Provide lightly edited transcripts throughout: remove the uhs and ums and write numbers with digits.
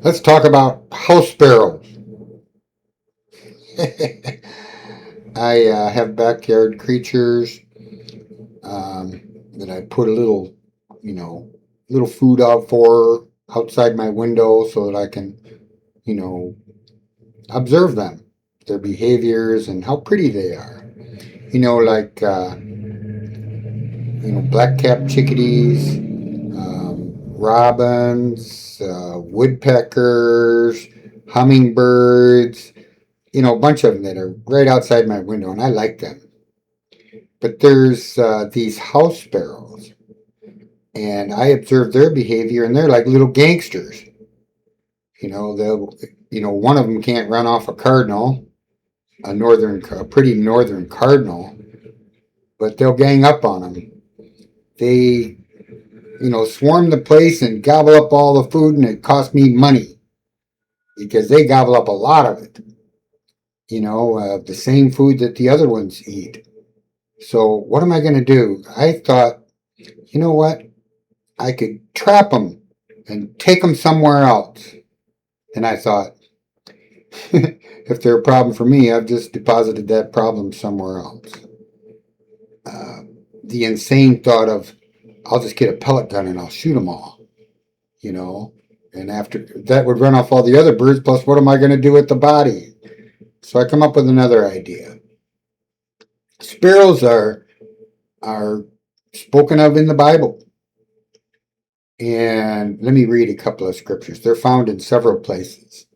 Let's talk about house sparrows. I have backyard creatures that I put a little, you know, little food out for outside my window so that I can, you know, observe them, their behaviors, and how pretty they are. Like black-capped chickadees, robins, woodpeckers, hummingbirds. A bunch of them that are right outside my window, and I like them. But there's these house sparrows, and I observe their behavior, and they're like little gangsters. They'll, one of them can't run off a cardinal, a pretty northern cardinal, but they'll gang up on them. They, swarm the place and gobble up all the food, and it costs me money because they gobble up a lot of it. The same food that the other ones eat. So what am I going to do? I thought, you know what? I could trap them and take them somewhere else. And I thought, if they're a problem for me, I've just deposited that problem somewhere else. Uh, the insane thought of, I'll just get a pellet gun and I'll shoot them all, you know. And after that would run off all the other birds, plus what am I going to do with the body? So I come up with another idea. Sparrows are spoken of in the Bible. And let me read a couple of scriptures. They're found in several places.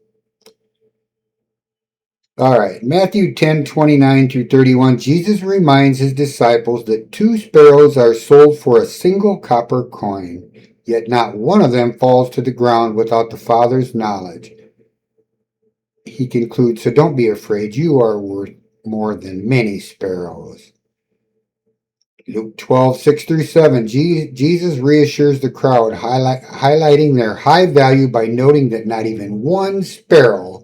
All right, Matthew 10:29 through 31. Jesus reminds his disciples that 2 sparrows are sold for a single copper coin, yet not one of them falls to the ground without the Father's knowledge. He concludes, so don't be afraid. You are worth more than many sparrows. Luke 12:6 through 7. Jesus reassures the crowd, highlighting their high value by noting that not even one sparrow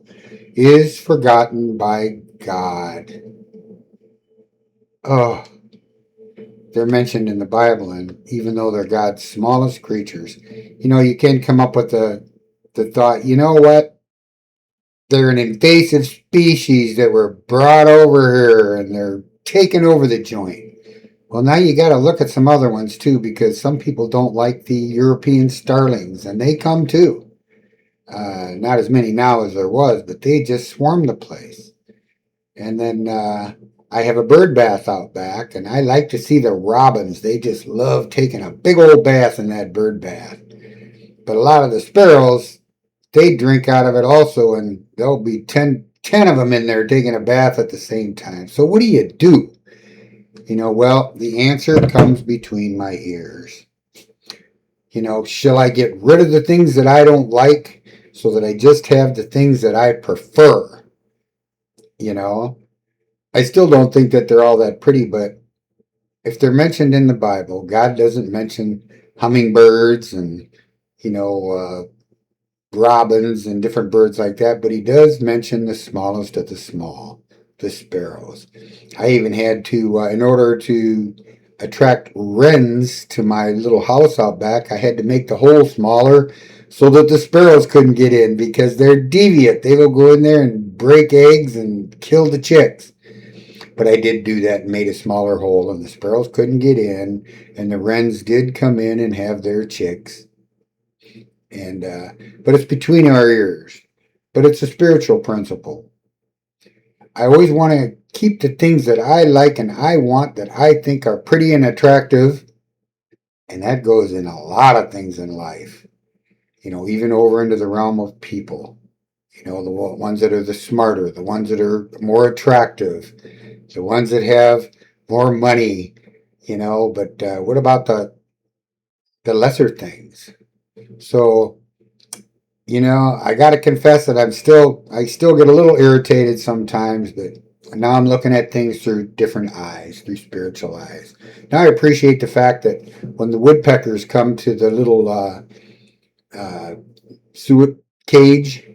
is forgotten by God. Oh, they're mentioned in the Bible, and even though they're God's smallest creatures, you can come up with the thought, you know what? They're an invasive species that were brought over here, and they're taking over the joint. Well, now you got to look at some other ones too, because some people don't like the European starlings, and they come too. Not as many now as there was, but they just swarm the place. And then I have a bird bath out back, and I like to see the robins. They just love taking a big old bath in that bird bath. But a lot of the sparrows, they drink out of it also, and there'll be 10 of them in there taking a bath at the same time. So what do you do? Well, the answer comes between my ears. Shall I get rid of the things that I don't like so that I just have the things that I prefer? I still don't think that they're all that pretty, but if they're mentioned in the Bible, God doesn't mention hummingbirds and, robins and different birds like that, but he does mention the smallest of the small, the sparrows. I even had to, in order to attract wrens to my little house out back, I had to make the hole smaller so that the sparrows couldn't get in because they're deviant. They will go in there and break eggs and kill the chicks. But I did do that and made a smaller hole, and the sparrows couldn't get in, and the wrens did come in and have their chicks. And but it's between our ears. But it's a spiritual principle. I always want to keep the things that I like and I want that I think are pretty and attractive. And that goes in a lot of things in life. Even over into the realm of people. The ones that are the smarter, the ones that are more attractive, the ones that have more money, but what about the lesser things? So, I got to confess that I still get a little irritated sometimes, but now I'm looking at things through different eyes, through spiritual eyes. Now I appreciate the fact that when the woodpeckers come to the little suet cage,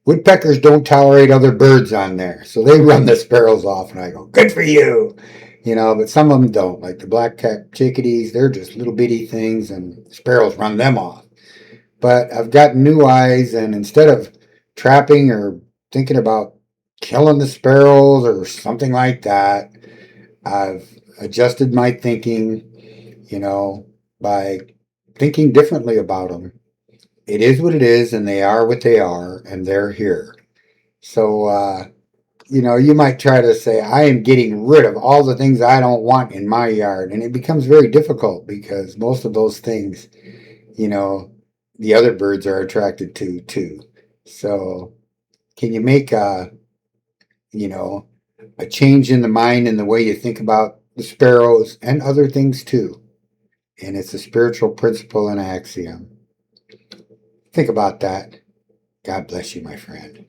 woodpeckers don't tolerate other birds on there, so they run the sparrows off, and I go, good for you. But some of them don't. Like the black-capped chickadees, they're just little bitty things, and sparrows run them off. But I've got new eyes, and instead of trapping or thinking about killing the sparrows or something like that, I've adjusted my thinking, you know, by thinking differently about them. It is what it is, and they are what they are, and they're here. So, you might try to say, I am getting rid of all the things I don't want in my yard. And it becomes very difficult because most of those things, you know, the other birds are attracted to too. So, can you make you know, a change in the mind and the way you think about the sparrows and other things too? And it's a spiritual principle and axiom. Think about that. God bless you, my friend.